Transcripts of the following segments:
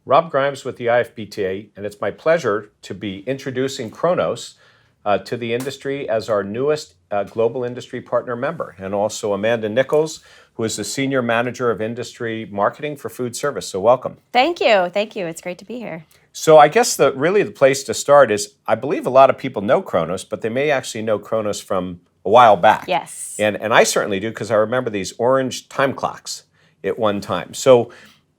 Rob Grimes with the IFBTA, and it's my pleasure to be introducing Kronos to the industry as our newest global industry partner member, and also Amanda Nichols, who is the Senior Manager of Industry Marketing for Food Service. So welcome. Thank you. Thank you. It's great to be here. So I guess the place to start is, I believe a lot of people know Kronos, but they may actually know Kronos from a while back. Yes. And I certainly do, because I remember these orange time clocks at one time. So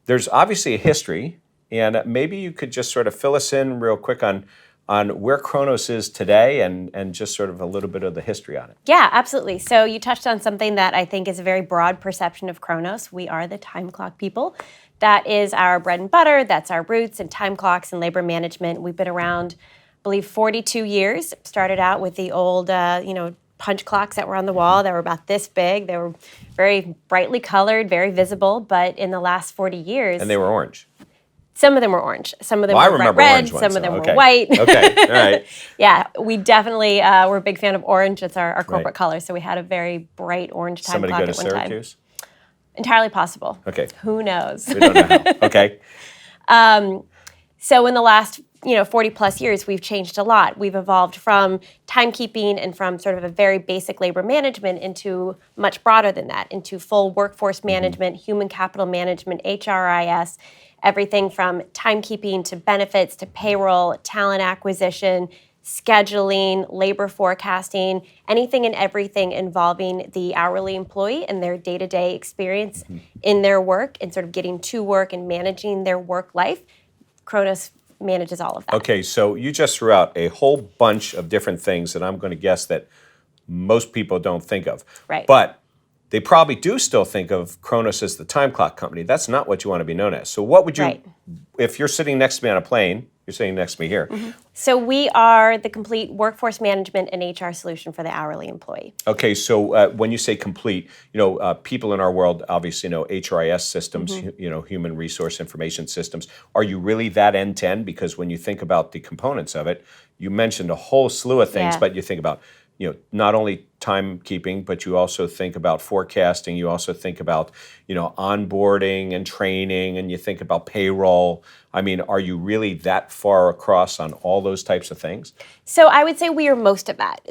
there's obviously a history, and maybe you could just sort of fill us in real quick on where Kronos is today and just sort of a little bit of the history on it. Yeah, absolutely. So you touched on something that I think is a very broad perception of Kronos. We are the time clock people. That is our bread and butter. That's our roots in time clocks and labor management. We've been around, I believe, 42 years. Started out with the old, punch clocks that were on the wall that were about this big. They were very brightly colored, very visible. But in the last 40 years... And they were orange. Some of them were orange. Some of them were red. Ones, some of them okay. were white. Okay, all right. Yeah, we definitely were a big fan of orange. It's our corporate color. So we had a very bright orange time clock at one time. Somebody go to Syracuse? Entirely possible. Okay. Who knows? We don't know how. Okay. So in the last 40 plus years, we've changed a lot. We've evolved from timekeeping and from sort of a very basic labor management into much broader than that, into full workforce management, human capital management, HRIS, everything from timekeeping to benefits to payroll, talent acquisition, scheduling, labor forecasting, anything and everything involving the hourly employee and their day-to-day experience in their work and sort of getting to work and managing their work life. Kronos manages all of that. Okay, so you just threw out a whole bunch of different things that I'm going to guess that most people don't think of. Right. But they probably do still think of Kronos as the time clock company. That's not what you want to be known as. So what would you, if you're sitting next to me on a plane, you're sitting next to me here. So we are the complete workforce management and HR solution for the hourly employee. Okay, so when you say complete, people in our world obviously know HRIS systems, human resource information systems. Are you really that end-to-end? Because when you think about the components of it, you mentioned a whole slew of things, but you think about not only timekeeping, but you also think about forecasting, you also think about, onboarding and training, and you think about payroll. I mean, are you really that far across on all those types of things? So I would say we are most of that.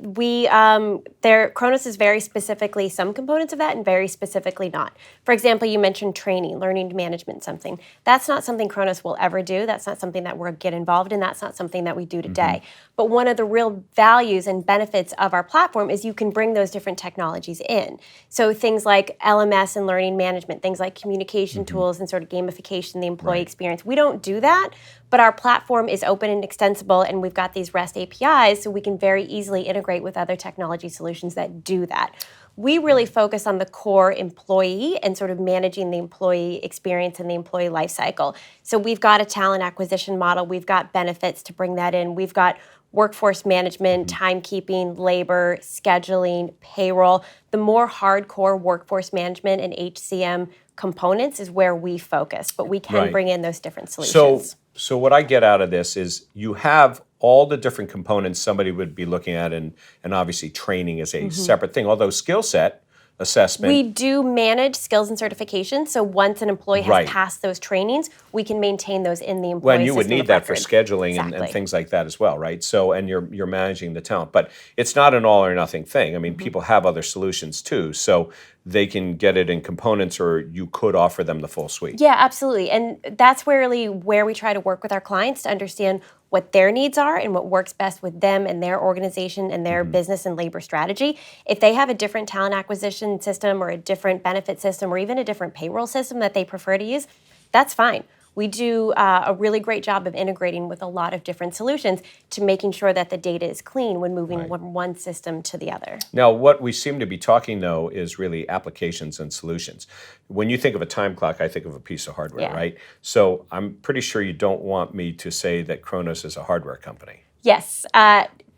Kronos is very specifically some components of that and very specifically not. For example, you mentioned training, learning management, something. That's not something Kronos will ever do. That's not something that we'll get involved in. That's not something that we do today. But one of the real values and benefits of our platform is you can bring those different technologies in. So things like LMS and learning management, things like communication tools and sort of gamification, the employee experience. We don't do that, but our platform is open and extensible, and we've got these REST APIs, so we can very easily integrate with other technology solutions that do that. We really focus on the core employee and sort of managing the employee experience and the employee life cycle. So we've got a talent acquisition model. We've got benefits to bring that in. We've got workforce management, timekeeping, labor, scheduling, payroll. The more hardcore workforce management and HCM components is where we focus, but we can bring in those different solutions. So what I get out of this is you have all the different components somebody would be looking at, and obviously training is a separate thing, although skill set assessment. We do manage skills and certifications, so once an employee has passed those trainings, we can maintain those in the employee system. Well, and you would need that for record. scheduling and things like that as well, right? So, and you're managing the talent, but it's not an all or nothing thing. I mean, people have other solutions too, so they can get it in components, or you could offer them the full suite. Yeah, absolutely, and that's really where we try to work with our clients to understand what their needs are and what works best with them and their organization and their business and labor strategy. If they have a different talent acquisition system or a different benefit system or even a different payroll system that they prefer to use, that's fine. We do a really great job of integrating with a lot of different solutions to making sure that the data is clean when moving from one system to the other. Now, what we seem to be talking, though, is really applications and solutions. When you think of a time clock, I think of a piece of hardware, right? So I'm pretty sure you don't want me to say that Kronos is a hardware company. Yes.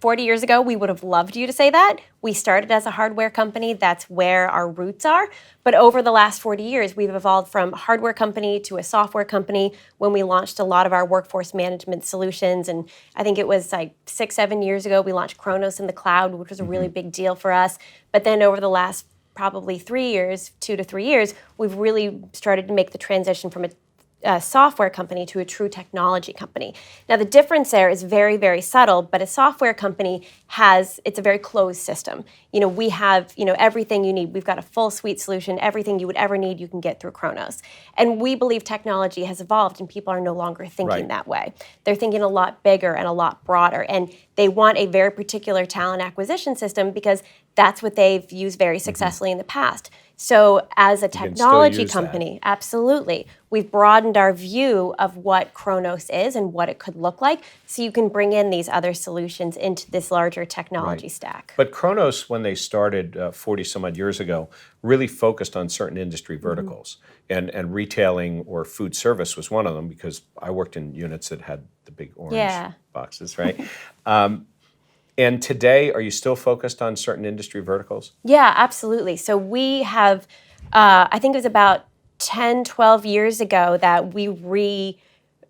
40 years ago, we would have loved you to say that. We started as a hardware company. That's where our roots are. But over the last 40 years, we've evolved from a hardware company to a software company when we launched a lot of our workforce management solutions. And I think it was like 6-7 years ago, we launched Kronos in the cloud, which was a really big deal for us. But then over the last probably 3 years, 2 to 3 years, we've really started to make the transition from a software company to a true technology company. Now, the difference there is very, very subtle, but a software company it's a very closed system. We have, everything you need. We've got a full suite solution. Everything you would ever need, you can get through Kronos. And we believe technology has evolved and people are no longer thinking that way. They're thinking a lot bigger and a lot broader. And they want a very particular talent acquisition system because that's what they've used very successfully in the past. So as a technology company, absolutely, we've broadened our view of what Kronos is and what it could look like, so you can bring in these other solutions into this larger technology stack. But Kronos, when they started 40 some odd years ago, really focused on certain industry verticals. And retailing or food service was one of them, because I worked in units that had the big orange boxes, right? And today, are you still focused on certain industry verticals? Yeah, absolutely. So we have, I think it was about 10, 12 years ago that we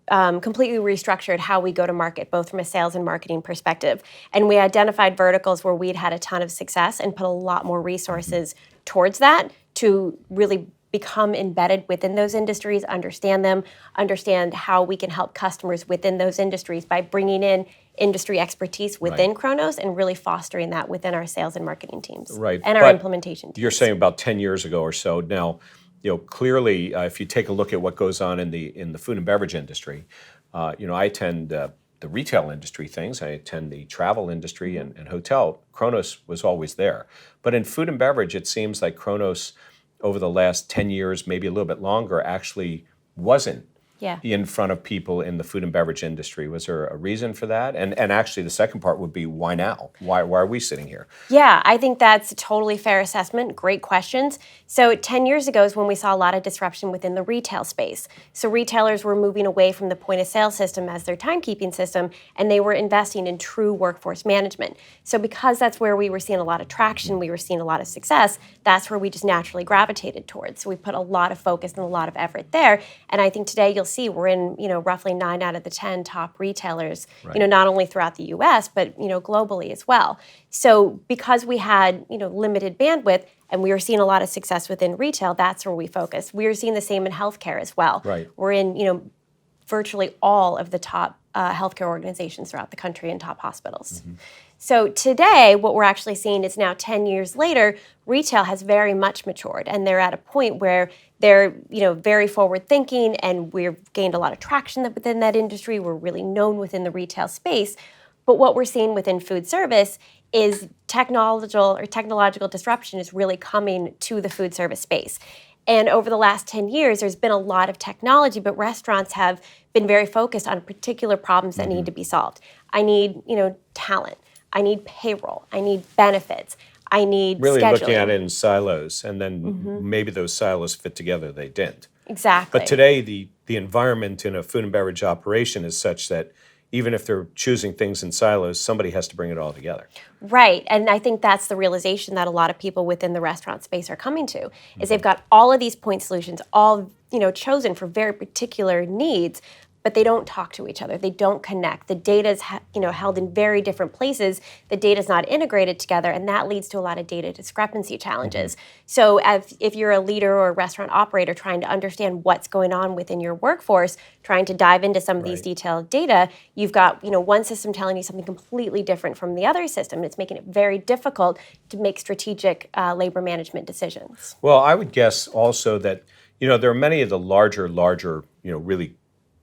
completely restructured how we go to market, both from a sales and marketing perspective. And we identified verticals where we'd had a ton of success and put a lot more resources towards that to really become embedded within those industries, understand them, understand how we can help customers within those industries by bringing in industry expertise within Kronos and really fostering that within our sales and marketing teams and our implementation teams. You're saying about 10 years ago or so. Now, clearly, if you take a look at what goes on in the food and beverage industry, I attend the retail industry things. I attend the travel industry and hotel. Kronos was always there. But in food and beverage, it seems like Kronos, over the last 10 years, maybe a little bit longer, actually wasn't in front of people in the food and beverage industry. Was there a reason for that? And actually, the second part would be, why now? Why are we sitting here? Yeah, I think that's a totally fair assessment. Great questions. So 10 years ago is when we saw a lot of disruption within the retail space. So retailers were moving away from the point of sale system as their timekeeping system, and they were investing in true workforce management. So because that's where we were seeing a lot of traction, we were seeing a lot of success, that's where we just naturally gravitated towards. So we put a lot of focus and a lot of effort there. And I think today you'll see we're in roughly 9 out of the 10 top retailers, not only throughout the U.S. but globally as well. So because we had limited bandwidth and we were seeing a lot of success within retail, that's where we focused. We were seeing the same in healthcare as well. We're in virtually all of the top healthcare organizations throughout the country and top hospitals. So today, what we're actually seeing is now 10 years later, retail has very much matured, and they're at a point where they're very forward thinking, and we've gained a lot of traction within that industry. We're really known within the retail space. But what we're seeing within food service is technological disruption is really coming to the food service space. And over the last 10 years, there's been a lot of technology, but restaurants have been very focused on particular problems that need to be solved. I need, talent. I need payroll. I need benefits. I need really scheduling. Looking at it in silos, and then maybe those silos fit together. They didn't. Exactly. But today, the environment in a food and beverage operation is such that even if they're choosing things in silos, somebody has to bring it all together. Right, and I think that's the realization that a lot of people within the restaurant space are coming to, is they've got all of these point solutions, all chosen for very particular needs, but they don't talk to each other. They don't connect. The data is held in very different places. The data is not integrated together, and that leads to a lot of data discrepancy challenges. So if you're a leader or a restaurant operator trying to understand what's going on within your workforce, trying to dive into some of these detailed data, you've got one system telling you something completely different from the other system. It's making it very difficult to make strategic labor management decisions. Well, I would guess also that there are many of the larger, really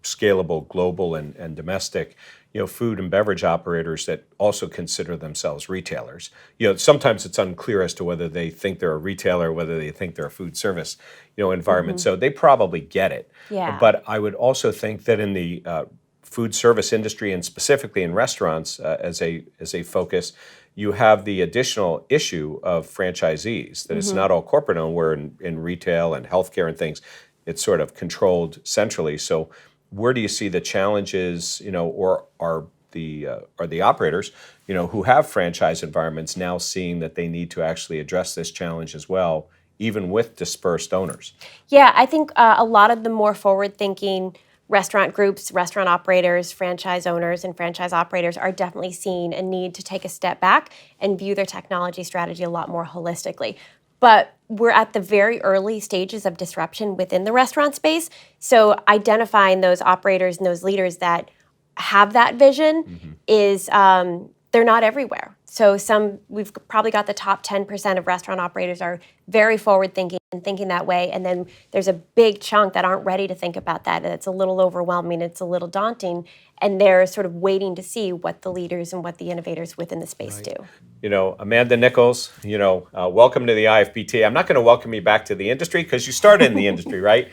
scalable, global and domestic, food and beverage operators that also consider themselves retailers. Sometimes it's unclear as to whether they think they're a retailer, whether they think they're a food service, environment. So they probably get it. Yeah. But I would also think that in the food service industry, and specifically in restaurants as a focus, you have the additional issue of franchisees, that it's not all corporate owned, where in retail and healthcare and things, it's sort of controlled centrally. So where do you see the challenges, or are the operators, who have franchise environments now seeing that they need to actually address this challenge as well, even with dispersed owners? Yeah, I think a lot of the more forward-thinking restaurant groups, restaurant operators, franchise owners, and franchise operators are definitely seeing a need to take a step back and view their technology strategy a lot more holistically. but we're at the very early stages of disruption within the restaurant space. So identifying those operators and those leaders that have that vision is they're not everywhere. So we've probably got the top 10% of restaurant operators are very forward thinking and thinking that way. And then there's a big chunk that aren't ready to think about that. And it's a little overwhelming, it's a little daunting. And they're sort of waiting to see what the leaders and what the innovators within the space do. You know, Amanda Nichols, you know, welcome to the IFBT. I'm not going to welcome you back to the industry because you started in the industry, right?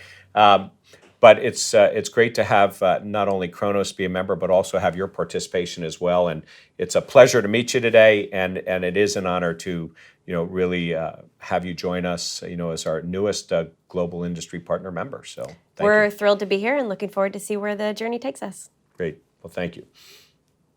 But it's great to have not only Kronos be a member, but also have your participation as well. And it's a pleasure to meet you today, and it is an honor to really have you join us, as our newest global industry partner member. So We're thrilled to be here and looking forward to see where the journey takes us. Great. Well, thank you.